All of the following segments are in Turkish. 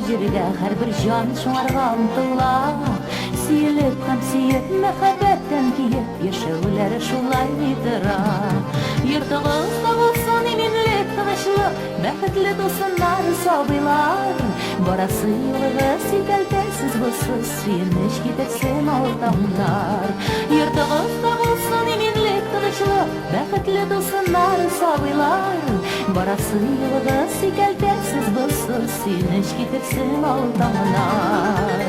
jirge her bir jan şoňarga umtyla. Siyilip hem siyip mehabbetten kiyip ýeşewler şulay ýitira. Ýurtymyzda bolsun eminlik, tynyşlyk, bähtli dostlar, sabylar. Barasy ýolga sikeltesiz bolsuz, süýünüş gidetsen altamlar. Ýurtymyzda bolsun eminlik, tynyşlyk, bähtli dostlar, sabylar. Barasy ýolga sikeltesiz bolsuz, süýünüş gidetsen altamlar.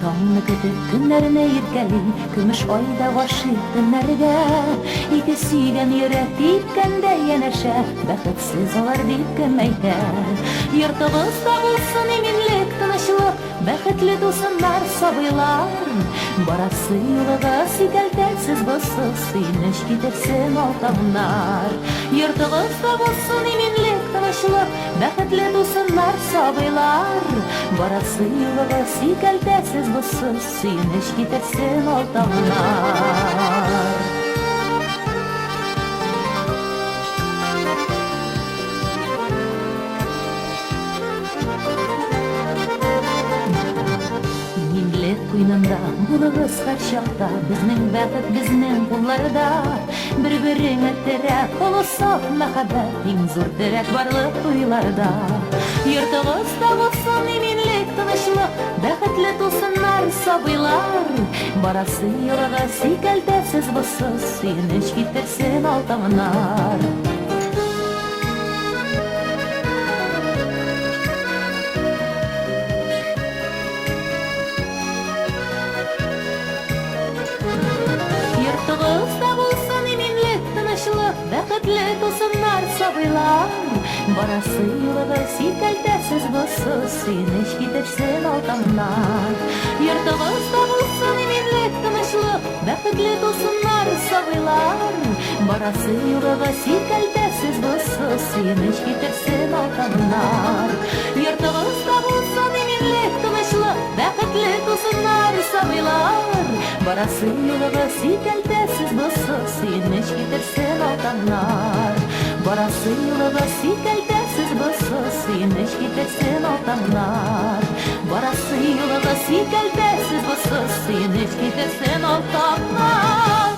Tamlı gidip günlerine yirgeli, gümüş ayda başı günlerge. İki süygen yürek dikkende yeneşe, bəxitsiz olar dikkemeyde. Yurtımızda bulsun eminlik, tınışlık, bəxitli dosunlar, sabylar. Barasy ýolga sikeltesiz bolsuz, süýünüş gidetsen altamlar. Yurtymyzda bolsun eminlik, tınışlyk, bähtli dosunlar, sabylar. Barasy ýolga sikeltesiz bolsuz, süýünüş gidetsen altamlar. Kuynunda, buluguz her şakta, bizning bäxit bizning qullarda. Bir-biriňe terek, ulusoq mehabbet, iň zor terek barlyk duýlarda. Ýurtymyzda bolsun eminlik, tynyşlyk, bäxitli dostlar, sabylar. Barasy ýolga sikeltesiz bolsuz, süýünüş gidetsen altamlar. Yurtymyzda bolsun eminlik, tynyşlyk, bäxitli dostlar, sabylar. Barasy ýolga sikeltesiz bolsuz, süýünüş gidetsen altamlar. Yurtymyzda bolsun eminlik, tynyşlyk, bäxitli dostlar, sabylar. Barasy ýolga sikeltesiz bolsuz, süýünüş gidetsen altamlar. Yurtymyzda bolsun eminlik, tynyşlyk, bäxitli dostlar, sabylar. Barasy ýolga sikeltesiz bolsuz, süýünüş gidetsen altamlar. Barasy ýolga sikeltesiz bolsuz, süýünüş gidetsen altamlar. Barasy ýolga sikeltesiz bolsuz, süýünüş gidetsen altamlar.